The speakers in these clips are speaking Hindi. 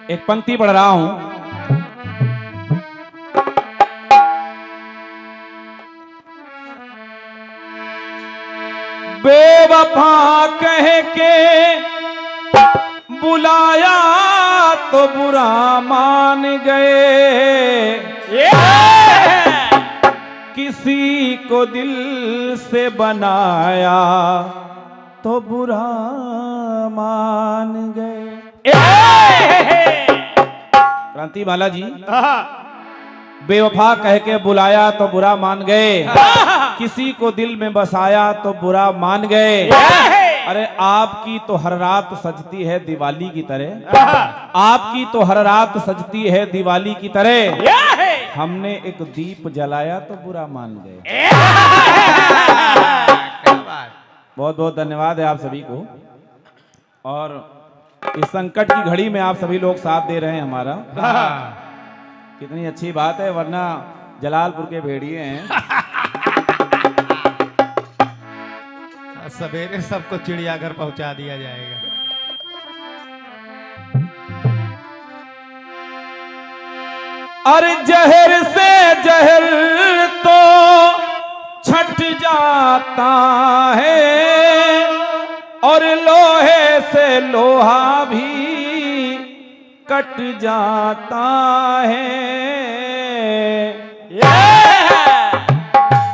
एक पंक्ति पढ़ रहा हूं। बेवफा कह के बुलाया तो बुरा मान गए, किसी को दिल से बनाया तो बुरा मान गए। क्रांति माला जी, बेवफा कह के बुलाया तो बुरा मान गए, किसी को दिल में बसाया तो बुरा मान गए। अरे आपकी तो हर रात सजती है दिवाली की तरह, आपकी तो हर रात सजती है दिवाली की तरह, हमने एक दीप जलाया तो बुरा मान गए। बहुत बहुत धन्यवाद है आप सभी को। और इस संकट की घड़ी में आप सभी लोग साथ दे रहे हैं हमारा, कितनी अच्छी बात है, वरना जलालपुर के भेड़िए हैं। सवेरे सबको चिड़ियाघर पहुंचा दिया जाएगा। अरे जहर से जहर तो छट जाता है, और लोहे से लोहा भी कट जाता है।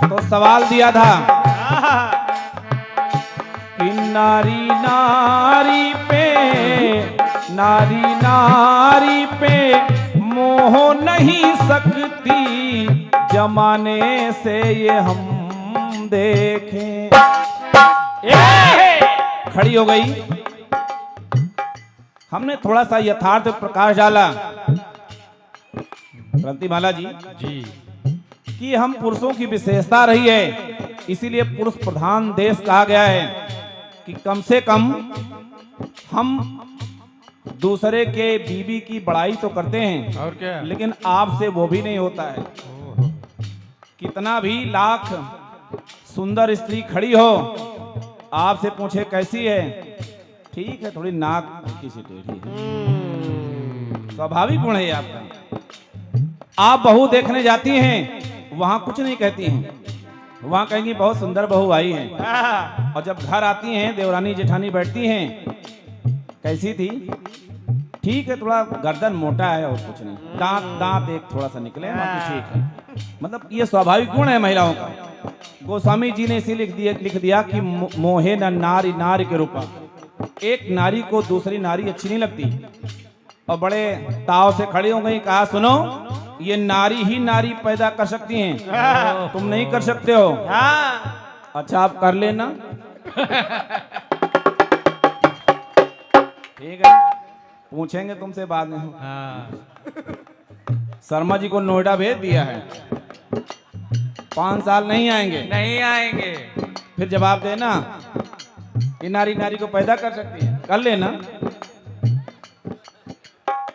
तो सवाल दिया था कि नारी नारी पे, नारी नारी पे मोह नहीं सकती, जमाने से ये हम देखें। खड़ी हो गई। हमने थोड़ा सा यथार्थ प्रकाश डाला क्रांति माला जी कि हम पुरुषों की विशेषता रही है, इसीलिए पुरुष प्रधान देश कहा गया है कि कम से कम हम दूसरे के बीवी की बड़ाई तो करते हैं, और क्या, लेकिन आपसे वो भी नहीं होता है। कितना भी लाख सुंदर स्त्री खड़ी हो, आपसे पूछे कैसी है, ठीक है, थोड़ी नाक हल्की सी टेढ़ी है, स्वाभाविक गुण है आपका। आप बहू देखने जाती हैं, वहां कुछ नहीं कहती हैं, वहां कहेंगी बहुत सुंदर बहू आई है। और जब घर आती हैं, देवरानी जेठानी बैठती हैं, कैसी थी, ठीक है, थोड़ा गर्दन मोटा है और कुछ नहीं, दांत दांत एक थोड़ा सा निकले, बाकी ठीक है। मतलब ये स्वाभाविक गुण है महिलाओं का। गोस्वामी जी ने इसी लिख दिया कि मोहे न नारी नारी के रूपा, एक नारी को दूसरी नारी अच्छी नहीं लगती। और बड़े ताव से खड़ी हो गई, कहा सुनो, ये नारी ही नारी पैदा कर सकती हैं, तुम नहीं कर सकते हो। अच्छा आप कर लेना। ठीक है, पूछेंगे तुमसे बाद में। शर्मा जी को नोएडा भेज दिया है, 5 साल नहीं आएंगे, नहीं आएंगे। फिर जवाब देना ये नारी नारी को पैदा कर सकती है, कर लेना।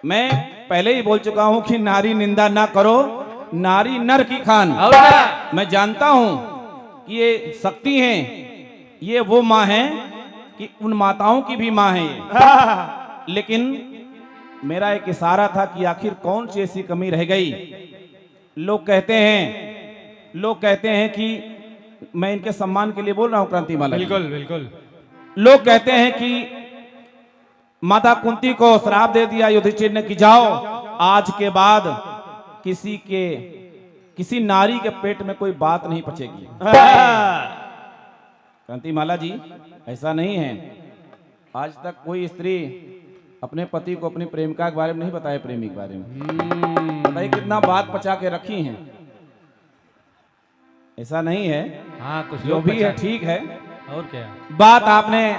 मैं पहले ही बोल चुका हूं कि नारी निंदा ना करो, नारी नर की खान। मैं जानता हूं कि ये शक्ति हैं, ये वो माँ हैं कि उन माताओं की भी माँ है ये। लेकिन मेरा एक इशारा था कि आखिर कौन सी ऐसी कमी रह गई। लोग कहते हैं कि मैं इनके सम्मान के लिए बोल रहा हूं क्रांति माला, बिल्कुल बिल्कुल। लोग कहते हैं कि माता कुंती को श्राप दे दिया युधिष्ठिर ने कि जाओ, आज के बाद किसी नारी के पेट में कोई बात नहीं पचेगी। क्रांति माला जी, ऐसा नहीं है। आज तक कोई स्त्री अपने पति को अपनी प्रेमिका के बारे में नहीं बताए, प्रेमी के बारे में बताइए कितना बात पचा के रखी हैं। ऐसा नहीं है। हाँ, कुछ जो भी है ठीक है। और क्या, बात आपने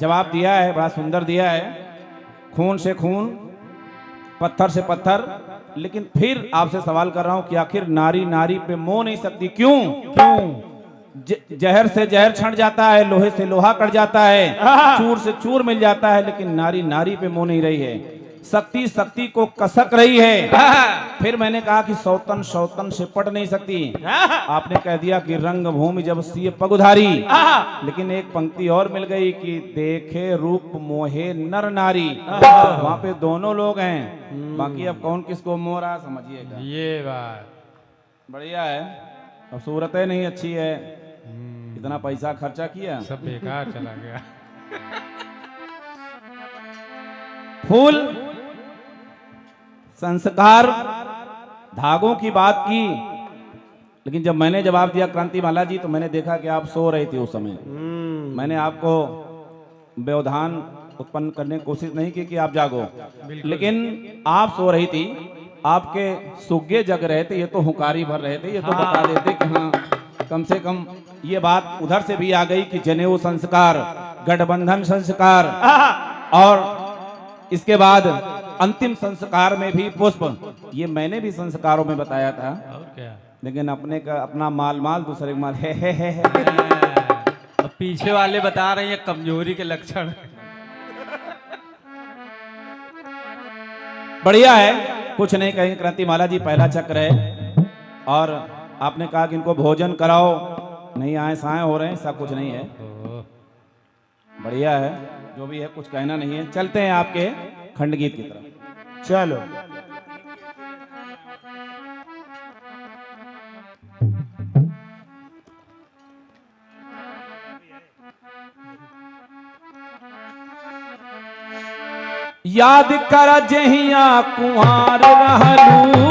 जवाब दिया है, बड़ा सुंदर दिया है, खून से खून, पत्थर से पत्थर। लेकिन फिर आपसे सवाल कर रहा हूं कि आखिर नारी नारी पे मोह नहीं सकती, क्यों? जहर से जहर छंट जाता है, लोहे से लोहा कट जाता है, चूर से चूर मिल जाता है, लेकिन नारी नारी पे मोह नहीं रही है। शक्ति शक्ति को कसक रही है। फिर मैंने कहा कि सौतन सौतन से पट नहीं सकती। आपने कह दिया कि रंग भूमि जब सिए पगुधारी। लेकिन एक पंक्ति और मिल गई कि देखे रूप मोहे नर नारी। वहां पे दोनों लोग हैं, बाकी अब कौन किसको मोह रहा समझिएगा। ये बात बढ़िया है। अब सूरतें नहीं अच्छी है, इतना पैसा खर्चा किया, सब बेकार चला गया। फूल संस्कार धागों की बात की। लेकिन जब मैंने जवाब दिया क्रांतिमाला जी, तो मैंने देखा कि आप सो रहे थे उस समय। मैंने आपको व्यवधान उत्पन्न करने की कोशिश नहीं की कि आप जागो, लेकिन आप सो रही थी, आपके सुग्गे जग रहे थे, ये तो हुकारी भर रहे थे, ये तो बता देते कि हाँ कम से कम ये बात उधर से भी आ गई कि जनेऊ संस्कार, गठबंधन संस्कार, और इसके बाद अंतिम संस्कार में भी पुष्प। ये मैंने भी संस्कारों में बताया था। और क्या। लेकिन अपने का अपना माल माल, दूसरे का माल है। अब पीछे वाले बता रहे हैं कमजोरी के लक्षण। बढ़िया है, कुछ नहीं कहेंगे। क्रांतिमाला जी पहला चक्र है, और आपने कहा कि इनको भोजन कराओ, नहीं आए साए हो रहे हैं, सब कुछ नहीं है। बढ़िया है, जो भी है, कुछ कहना नहीं है। चलते हैं आपके खंडगीत की तरफ। चलो। याद कर जहिया कुंवार रहलू,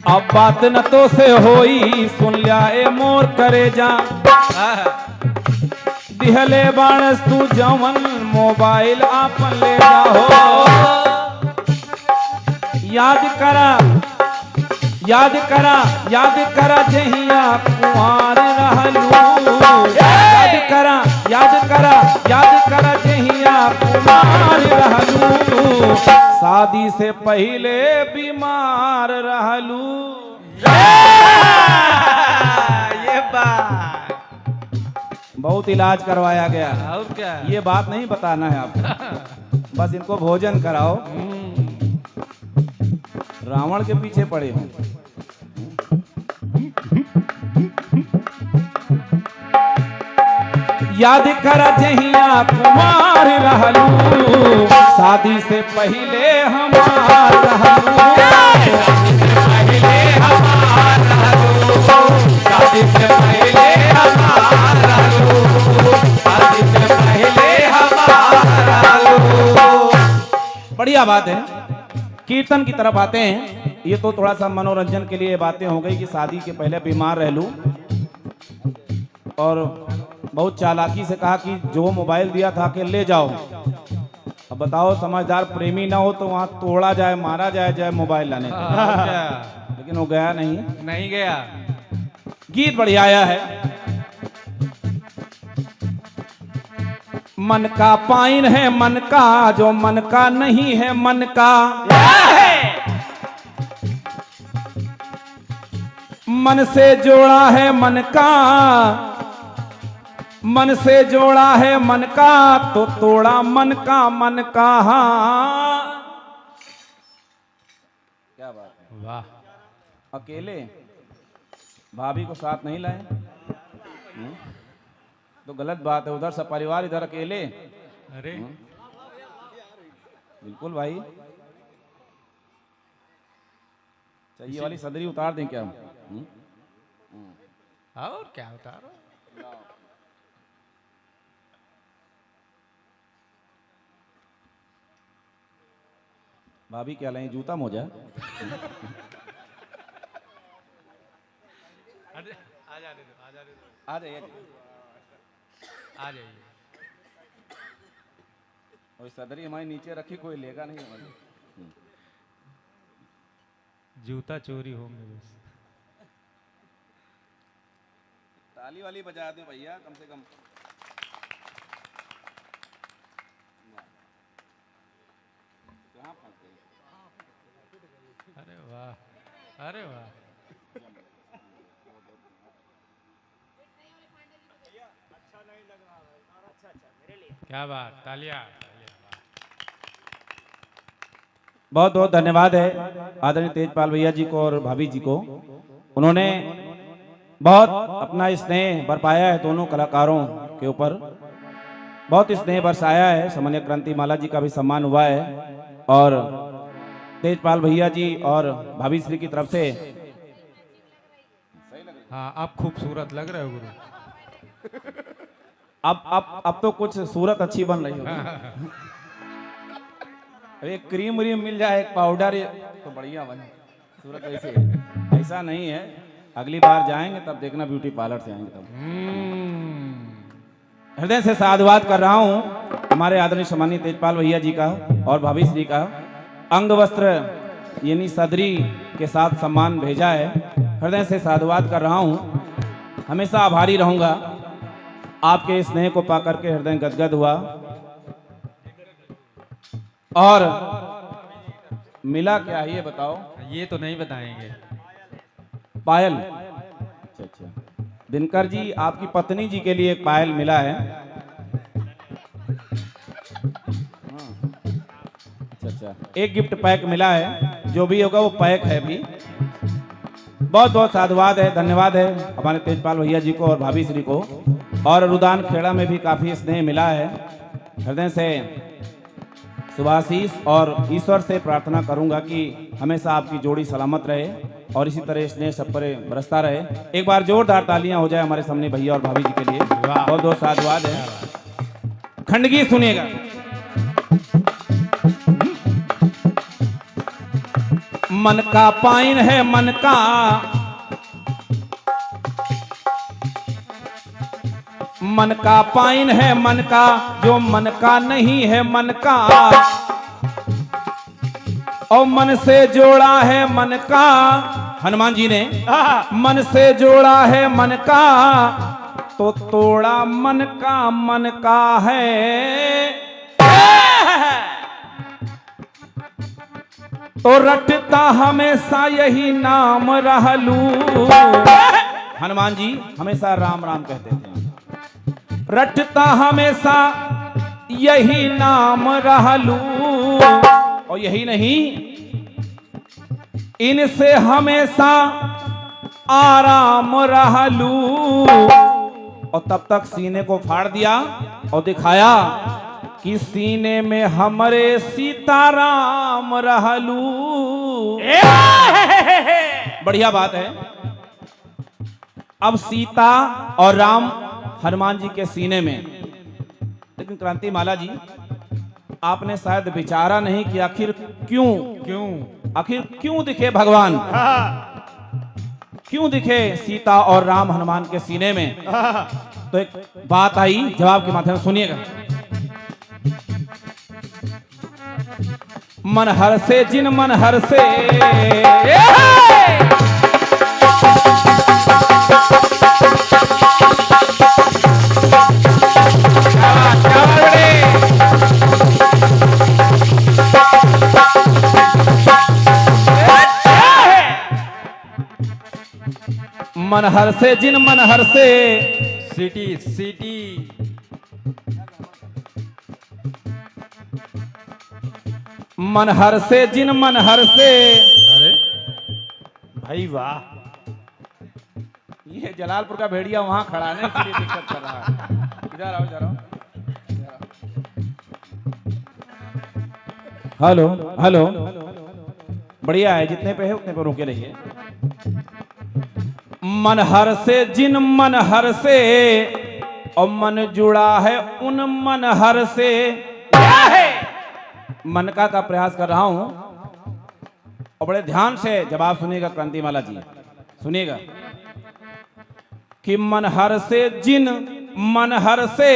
अब बात न तो से होई, सुन लिया ए मोर करे जा। दिहले बाणस तू जवन मोबाइल आपन ले जा हो। याद करा याद करा याद करा जहिया कुंवार रहलू। याद करा जहिया कुंवार रहलू। शादी से पहले बीमार रहलू। ये बात बहुत इलाज करवाया गया। और क्या। ये बात नहीं बताना है आपको, बस इनको भोजन कराओ। रावण के पीछे पड़े हो। याद कर जहिया कुमार रहलू। शादी से पहले हमार रहलू। शादी से पहले हमार रहलू। शादी से पहले हमार रहलू। बढ़िया बात है। कीर्तन की तरफ आते हैं। ये तो थोड़ा सा मनोरंजन के लिए बातें हो गई कि शादी के पहले बीमार रह लूं, और बहुत चालाकी से कहा कि जो मोबाइल दिया था कि ले जाओ। अब बताओ, समझदार प्रेमी ना हो तो वहां तोड़ा जाए, मारा जाए, जाए मोबाइल लाने। लेकिन वो गया नहीं गया। गीत बढ़िया आया है। मन का पाइन है मन का, जो मन का नहीं है मन का। मन से जोड़ा है मन का, मन से जोड़ा है मन का, तो तोड़ा मन का मन का। क्या बात है, वाह। अकेले भाभी को साथ नहीं लाए तो गलत बात है। उधर सब परिवार, इधर अकेले। अरे बिल्कुल भाई। चाहिए वाली सदरी उतार दें क्या? और क्या उतारो। भाभी क्या लाएं, जूता मोजा? आ जाइए। आ जाइए। और सदरी हमारी नीचे रखी, कोई लेगा नहीं हमारी। जूता चोरी होंगे बस। ताली वाली बजा दो भैया कम से कम। कहाँ फंस गई? अरे वाह, अरे वाह। क्या बात, तालियां। बहुत बहुत धन्यवाद है आदरणीय तेजपाल भैया जी को और भाभी जी को। उन्होंने बहुत अपना स्नेह बरपाया है दोनों कलाकारों के ऊपर, बहुत स्नेह बरसाया है। सामान्य क्रांति माला जी का भी सम्मान हुआ है और तेजपाल भैया जी और भाभी श्री की तरफ से। हाँ, आप खूबसूरत लग रहे हो गुरु। अब तो कुछ सूरत अच्छी बन रही होगी। अरे क्रीम व्रीम मिल जाए, एक पाउडर तो बढ़िया बने सूरत। ऐसे ऐसा नहीं है, अगली बार जाएंगे तब देखना, ब्यूटी पार्लर से आएंगे तब। हृदय से साधुवाद कर रहा हूँ हमारे आदरणीय सम्मानित तेजपाल भैया जी का और भाभी श्री का। अंग वस्त्र यानी सदरी के साथ सम्मान भेजा है। हृदय से साधुवाद कर रहा हूँ, हमेशा आभारी रहूंगा। आपके स्नेह को पाकर के हृदय गदगद हुआ। और मिला क्या है ये बताओ? ये तो नहीं बताएंगे। पायल। अच्छा अच्छा, दिनकर जी आपकी पत्नी जी के लिए एक पायल मिला है। अच्छा अच्छा, एक गिफ्ट पैक मिला है, जो भी होगा वो पैक है भी। बहुत बहुत साधुवाद है, धन्यवाद है हमारे तेजपाल भैया जी को और भाभी श्री को। और रुदान खेड़ा में भी काफी स्नेह मिला है। हृदय से शुभाशीष और ईश्वर से प्रार्थना करूंगा कि हमेशा आपकी जोड़ी सलामत रहे और इसी तरह स्नेह सब पर बरसता रहे। एक बार जोरदार तालियां हो जाए हमारे सामने भैया और भाभी जी के लिए। बहुत बहुत साधुवाद है। खंडगी सुनिएगा। मन का पाइन है मन का, मन का पाइन है मन का, जो मन का नहीं है मन का। और मन से जोड़ा है मन का, हनुमान जी ने मन से जोड़ा है मन का, तो तोड़ा मन का है। तो रटता हमेशा यही नाम रहलू। हनुमान जी हमेशा राम राम कहते थे। रटता हमेशा यही नाम रहलू। और यही नहीं, इनसे हमेशा आराम रहलू। और तब तक सीने को फाड़ दिया और दिखाया कि सीने में हमरे सीताराम रहलू। बढ़िया बात है। अब सीता और राम हनुमान जी के सीने में। लेकिन क्रांति माला जी, आपने शायद विचारा नहीं कि आखिर क्यों दिखे भगवान, क्यों दिखे सीता और राम हनुमान के सीने में। तो एक बात आई, जवाब के माध्यम से सुनिएगा। मन हर से जिन मन हर से, मन हर से जिन मन हर से। सिटी सिटी मन हर से जिन मन हर से। अरे भाई वाह, ये जलालपुर का भेड़िया वहां खड़ा है, इसलिए दिक्कत कर रहा है। इधर आओ इधर आओ। हेलो हेलो, बढ़िया है, जितने पे है उतने पे रुके रहिए। मन हर से जिन मन हर से, और मन जुड़ा है उन मन हर से। मनका का प्रयास कर रहा हूं और बड़े ध्यान से जवाब सुनिएगा क्रांति माला जी, सुनिएगा। कि मन हर से जिन मन हर से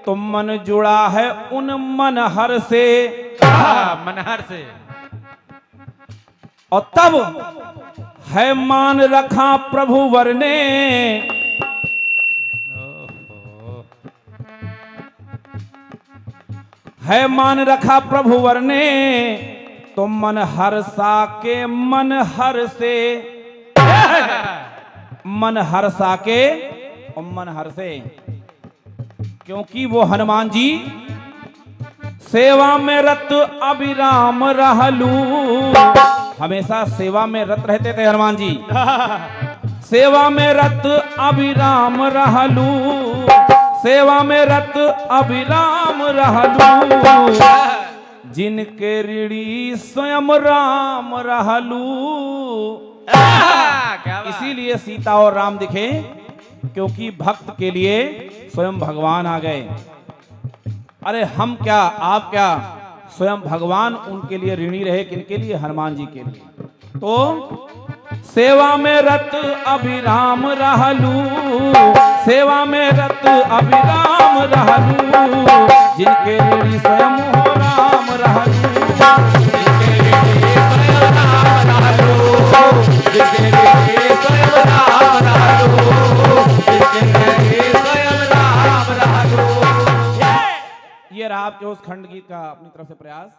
तो मन जुड़ा है उन मन हर से। मनहर से। और तब है मान रखा प्रभु वर ने, ओहो। है मान रखा प्रभु वर ने तो मन हर्षा के मन हर से। मन हर्षा के और मन हर से, क्योंकि वो हनुमान जी सेवा में रत अभिराम रहलू, हमेशा सेवा में रत रहते थे हनुमान जी। सेवा में रत अभिराम रहलू, सेवा में रत अभिराम रहलू, जिनके ऋणी स्वयं राम रहलू। इसीलिए सीता और राम दिखे, क्योंकि भक्त के लिए स्वयं भगवान आ गए। अरे हम क्या, आप क्या, स्वयं भगवान उनके लिए ऋणी रहे। किनके लिए? हनुमान जी के लिए। तो सेवा में रत अभिराम रहलू, सेवा में रत अभिराम रहलू, जिनके ऋणी स्वयं हो राम रहलू, जिनके ऋणी स्वयं राम रहलू, जिनके ऋणी स्वयं राम रहलू, जिनके ऋणी स्वयं राम रहलू। ये रहा आपके उस खंड गीत का अपनी तरफ से प्रयास।